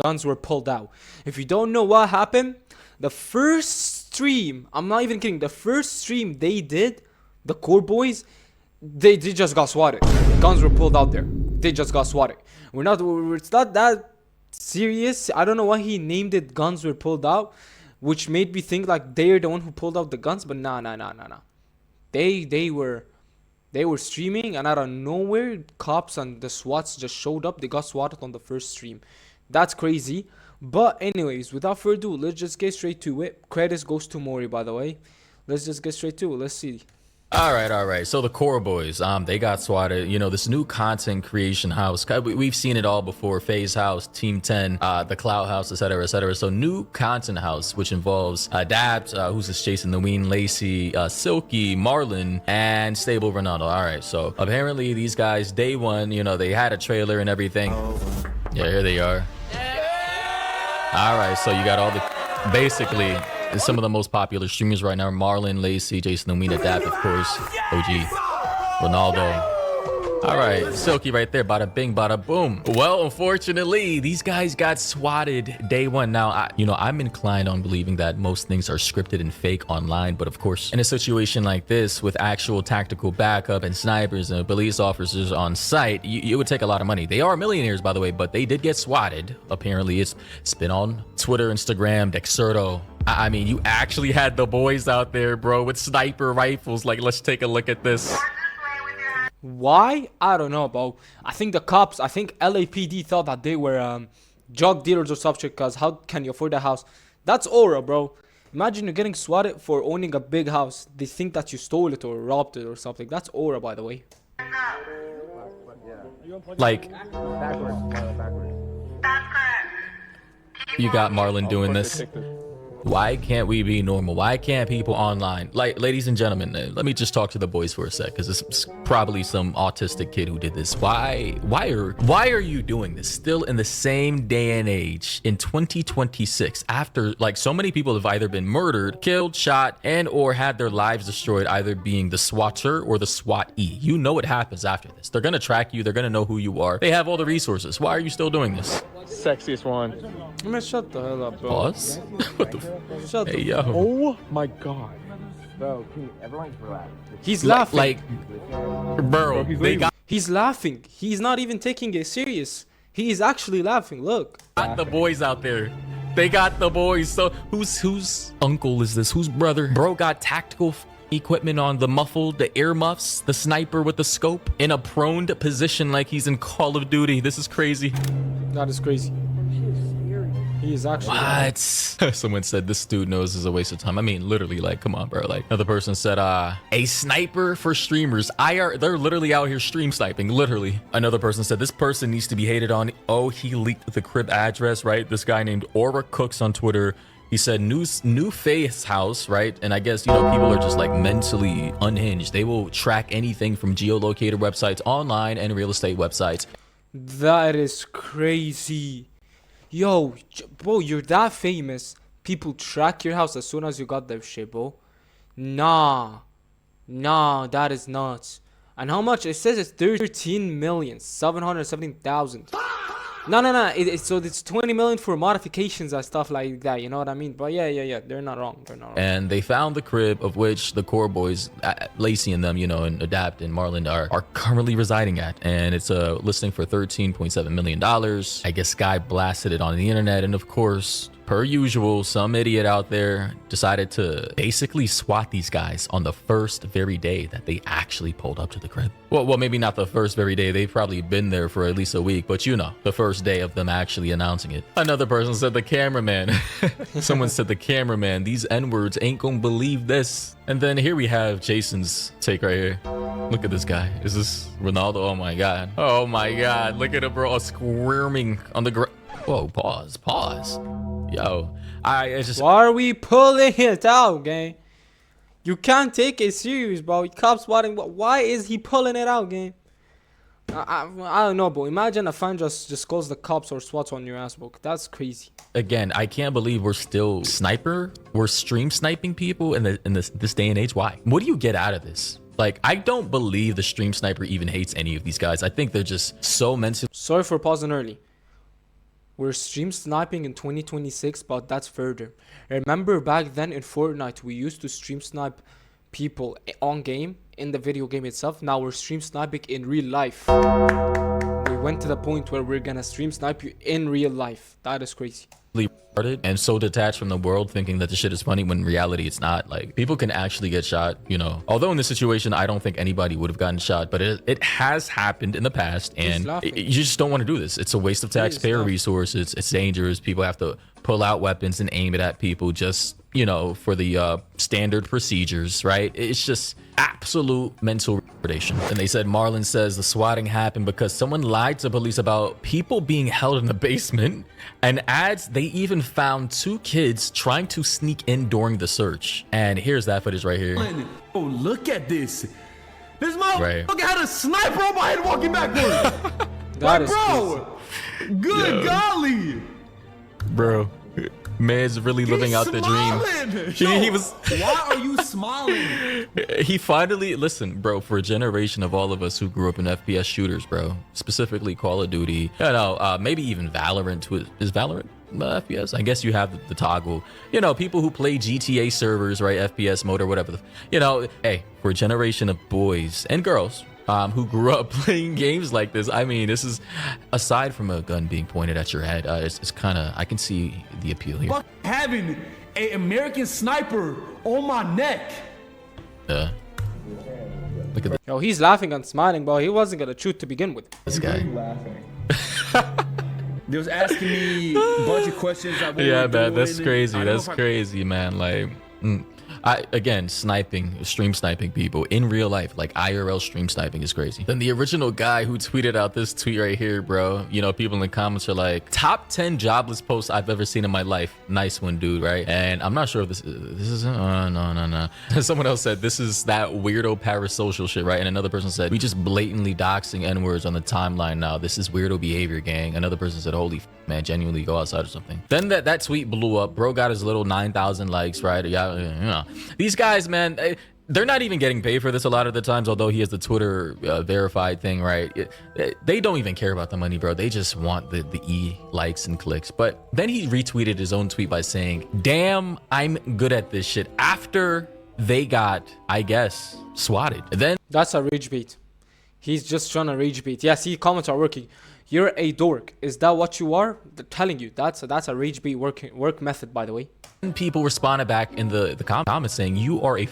guns were pulled out. If you don't know what happened, the first stream, I'm not even kidding, the first stream they did, the core boys, they just got swatted. Guns were pulled out there. They just got swatted. It's not that serious. I don't know why he named it guns were pulled out, which made me think like they're the one who pulled out the guns, but nah. They were streaming, and out of nowhere, cops and the SWATs just showed up. They got swatted on the first stream. That's crazy. But anyways, without further ado, let's just get straight to it. Credits goes to Mori, by the way. Let's just get straight to it. Let's see. All right. So the core boys, they got swatted. You know, this new content creation house. We've seen it all before. FaZe House, Team 10, the Cloud House, etc., etc. So new content house, which involves Dabbs, who's just chasing the Ween, Lacey, Silky, Marlon, and Stable Ronaldo. All right. So apparently these guys, day one, you know, they had a trailer and everything. Yeah, here they are. All right. So you got all the, basically, some of the most popular streamers right now: Marlon, Lacey, Jason, Amina, Dap, of course, OG, Ronaldo. All right, Silky right there, bada bing, bada boom. Well, unfortunately, these guys got swatted day one. Now, I'm inclined on believing that most things are scripted and fake online, but of course, in a situation like this, with actual tactical backup and snipers and police officers on site, it would take a lot of money. They are millionaires, by the way, but they did get swatted. Apparently, it's been on Twitter, Instagram, Dexerto. I mean, you actually had the boys out there, bro, with sniper rifles. Like, let's take a look at this. Why? I don't know, bro. I think the cops, I think LAPD thought that they were drug dealers or something, because how can you afford a house? That's aura, bro. Imagine you're getting swatted for owning a big house. They think that you stole it or robbed it or something. That's aura, by the way. Like, you got Marlon doing this. Why can't we be normal? Why can't people online? Like, ladies and gentlemen, let me just talk to the boys for a sec, because it's probably some autistic kid who did this. Why are you doing this still in the same day and age in 2026, after like so many people have either been murdered, killed, shot, and or had their lives destroyed, either being the SWATer or the SWAT-E? You know what happens after this. They're gonna track you. They're gonna know who you are. They have all the resources. Why are you still doing this? Sexiest one. Man, shut the hell up, bro. Pause? What the Shut the Hey, yo. Oh my god. Bro, everyone's relaxed. He's laughing. Like, bro, they got He's laughing. He's not even taking it serious. He is actually laughing. Look. the boys out there. They got the boys. So whose uncle is this? Whose brother? Bro got tactical equipment on, the muffled, the ear muffs, the sniper with the scope, in a prone position like he's in Call of Duty. This is crazy. That is crazy. He is actually What? Someone said this dude knows is a waste of time. I mean, literally, like, come on, bro. Like, another person said, a sniper for streamers. They're literally out here stream sniping, literally. Another person said this person needs to be hated on. Oh, he leaked the crib address, right? This guy named Aura Cooks on Twitter. He said new FaZe House, right? And I guess, people are just like mentally unhinged. They will track anything from geolocator websites, online and real estate websites. That is crazy. Yo, bro, you're that famous. People track your house as soon as you got their shit, bro. Nah, that is nuts. And how much? It says it's 13,717,000. No. So it's 20 million for modifications and stuff like that. You know what I mean? But yeah. They're not wrong. And they found the crib of which the core boys, Lacey and them, and Adapt and Marlon are currently residing at. And it's a listing for $13.7 million. I guess Guy blasted it on the internet. And of course, per usual, some idiot out there decided to basically swat these guys on the first very day that they actually pulled up to the crib. Well, maybe not the first very day. They've probably been there for at least a week, but the first day of them actually announcing it. Another person said the cameraman. Someone said the cameraman. These N-words ain't gonna believe this. And then here we have Jason's take right here. Look at this guy. Is this Ronaldo? Oh my god. Oh my god. Look at him, bro, squirming on the ground. Whoa, pause. Yo, I just... Why are we pulling it out, gang? You can't take it serious, bro. Cops spotting. Why is he pulling it out, gang? I don't know, bro. Imagine a fan just calls the cops or SWATs on your ass, bro. That's crazy. Again, I can't believe we're still we're stream sniping people in this day and age. Why? What do you get out of this? Like, I don't believe the stream sniper even hates any of these guys. I think they're just so mentally... Sorry for pausing early. We're stream sniping in 2026, but that's further. Remember back then in Fortnite, we used to stream snipe people on game, in the video game itself. Now we're stream sniping in real life. We went to the point where we're gonna stream snipe you in real life. That is crazy. Retarded and so detached from the world, thinking that the shit is funny when in reality it's not. Like, people can actually get shot, you know. Although in this situation I don't think anybody would have gotten shot, but it has happened in the past, and you just don't want to do this. It's a waste of taxpayer resources. It's dangerous. People have to pull out weapons and aim it at people just, you know, for the standard procedures, right? It's just absolute mental retardation. And they said Marlon says the swatting happened because someone lied to police about people being held in the basement, and adds they even found 2 kids trying to sneak in during the search. And here's that footage right here. Oh, look at this. This motherfucker had a sniper on my head walking backwards. That is bro. Good golly. Bro, man's really living out the dream. He was. Why are you smiling? He finally, listen, bro, for a generation of all of us who grew up in FPS shooters, bro, specifically Call of Duty, you know, maybe even Valorant. Is Valorant FPS? I guess you have the toggle. You know, people who play GTA servers, right? FPS mode or whatever. You know, hey, for a generation of boys and girls who grew up playing games like this, I mean, this is, aside from a gun being pointed at your head, it's kind of, I can see the appeal here. Fuck having an American sniper on my neck. Yeah. Look at Yo, he's laughing and smiling, but he wasn't gonna shoot to begin with. this guy. They was asking me a bunch of questions. Yeah, man, that's crazy. That's crazy, man. Like, again, stream sniping people in real life, like IRL stream sniping, is crazy. Then the original guy who tweeted out this tweet right here, bro, you know, people in the comments are like, top 10 jobless posts I've ever seen in my life. Nice one, dude, right? And I'm not sure if this is no. Someone else said this is that weirdo parasocial shit, right? And another person said, we just blatantly doxing n-words on the timeline now. This is weirdo behavior, gang. Another person said, holy man, genuinely go outside or something. Then that tweet blew up. Bro got his little 9,000 likes, right? Yeah, you know. These guys, man, they're not even getting paid for this a lot of the times, although he has the Twitter verified thing, right? They don't even care about the money, bro. They just want the likes and clicks. But then he retweeted his own tweet by saying, damn, I'm good at this shit, after they got, I guess, swatted. And then That's a rage bait. He's just trying to rage bait. Yeah, see, comments are working. You're a dork. Is that what you are? They're telling you. That's a rage bait work method, by the way. people responded back in the comments saying, you are a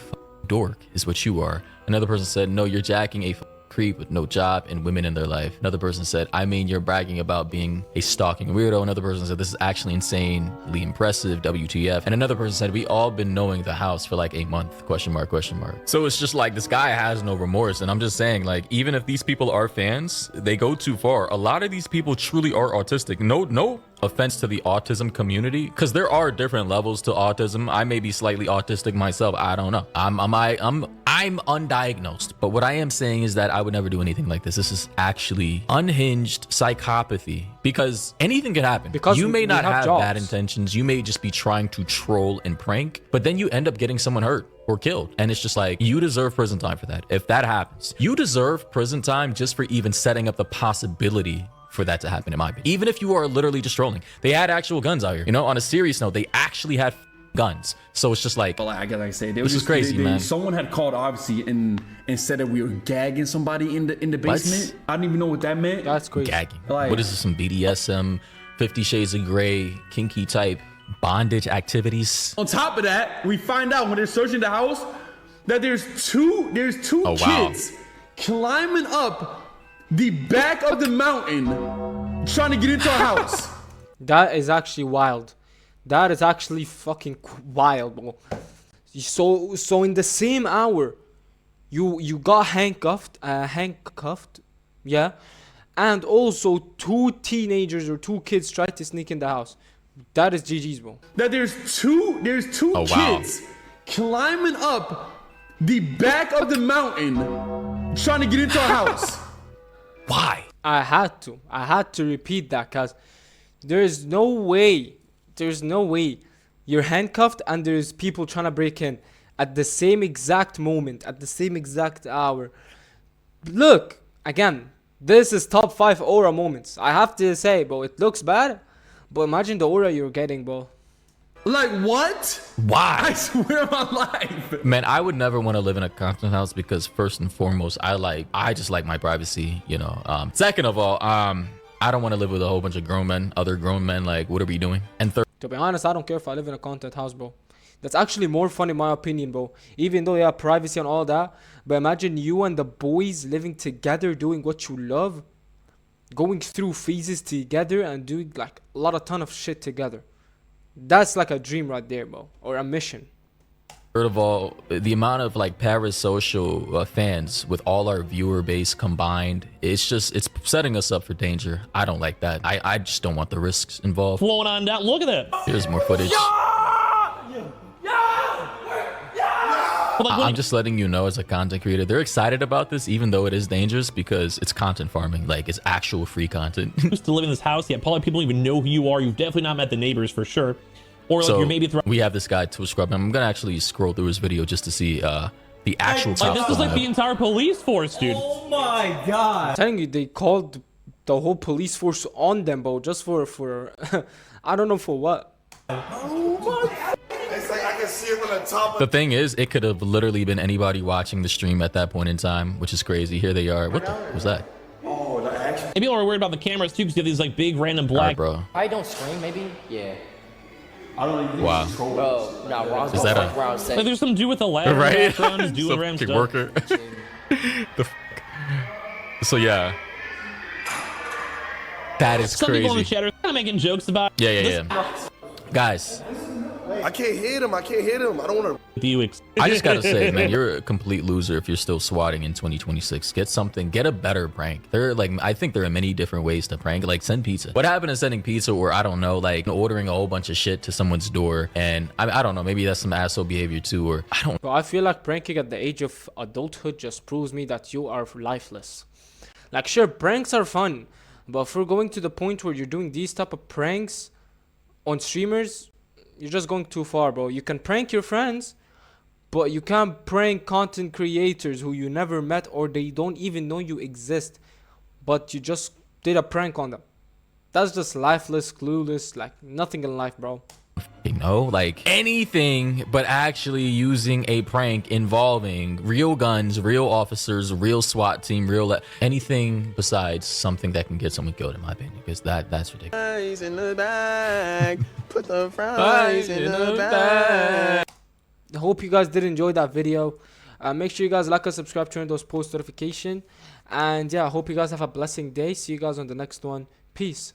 dork is what you are. Another person said, no, you're jacking a creep with no job and women in their life. Another person said, I mean, you're bragging about being a stalking weirdo. Another person said, this is actually insanely impressive, WTF. And another person said, we all been knowing the house for like a month, question mark. So it's just like, this guy has no remorse. And I'm just saying, like, even if these people are fans, they go too far. A lot of these people truly are autistic. No offense to the autism community, because there are different levels to autism. I may be slightly autistic myself. I don't know. I'm undiagnosed. But what I am saying is that I would never do anything like this. This is actually unhinged psychopathy, because anything can happen. Because you may not have bad intentions. You may just be trying to troll and prank, but then you end up getting someone hurt or killed. And it's just like, you deserve prison time for that. If that happens, you deserve prison time just for even setting up the possibility for that to happen, in my opinion. Even if you are literally just trolling. They had actual guns out here. You know, on a serious note, they actually had guns. So it's just like, But like I say, this is crazy, man. Someone had called, obviously, and said that we were gagging somebody in the basement. I didn't even know what that meant. That's crazy. Gagging. Like, what is this, some BDSM, 50 Shades of Grey, kinky type bondage activities? On top of that, we find out when they're searching the house that there's two kids climbing up the back of the mountain trying to get into our house. That is actually wild. That is actually fucking wild, bro. So in the same hour, you got handcuffed, yeah, and also 2 teenagers or 2 kids tried to sneak in the house. That is GG's, bro. That there's two kids climbing up the back of the mountain trying to get into our house. Why? I had to repeat that, because there's no way you're handcuffed and there's people trying to break in at the same exact moment, at the same exact hour. Look, again, this is top 5 aura moments. I have to say, bro, it looks bad, But imagine the aura you're getting, bro. Like what? Why? I swear on my life. Man, I would never want to live in a content house because first and foremost, I just like my privacy, you know. Second of all, I don't want to live with a whole bunch of other grown men. Like, what are we doing? And third, To be honest, I don't care if I live in a content house, bro. That's actually more fun in my opinion, bro. Even though you have privacy and all that. But imagine you and the boys living together, doing what you love. Going through phases together and doing like a ton of shit together. That's like a dream right there, bro. Or a mission. third of all, the amount of like parasocial fans with all our viewer base combined, it's setting us up for danger. I don't like that. I just don't want the risks involved. Flowing on down. Look at that. Here's more footage. I'm just letting you know, as a content creator, they're excited about this, even though it is dangerous, because it's content farming. Like, it's actual free content. Used to live in this house, yeah, probably people don't even know who you are. You've definitely not met the neighbors for sure. Or like So you're maybe we have this guy to scrub. I'm gonna actually scroll through his video just to see the actual. like this is like the entire police force, dude. I'm telling you, they called the whole police force on them, bro. Just for I don't know for what. It's like I can see him on the top of The thing is, it could have literally been anybody watching the stream at that point in time, which is crazy. Here they are. What the was that? And people are worried about the cameras too, because you have these like big random All right, black. bro. I don't scream, maybe? Yeah. Wow. Bro, nah, Ron's Is gonna that fuck around and say, Like there's some dude with a ladder in the Right? background, just doing random Some stuff. worker. The f- so yeah. That is Some people in the crazy. chat are kind of making jokes about. Yeah. Guys, I can't hit him. I can't hit him. I don't want to. I just gotta say, man, you're a complete loser if you're still swatting in 2026. Get something, get a better prank. I think there are many different ways to prank. Like, send pizza. What happened to sending pizza, or I don't know, like ordering a whole bunch of shit to someone's door? And I don't know, maybe that's some asshole behavior too, or I don't. But I feel like pranking at the age of adulthood just proves me that you are lifeless. Like, sure, pranks are fun, but if we're going to the point where you're doing these type of pranks on streamers, you're just going too far, bro. You can prank your friends, but you can't prank content creators who you never met or they don't even know you exist, but you just did a prank on them. That's just lifeless, clueless, like nothing in life, bro. know, like anything but actually using a prank involving real guns, real officers, real SWAT team, anything besides something that can get someone killed, in my opinion, because that's ridiculous. Fries in the bag. Put the fries in the bag. I hope you guys did enjoy that video. Make sure you guys like and subscribe, turn those post notifications, and yeah, I hope you guys have a blessing day. See you guys on the next one. Peace.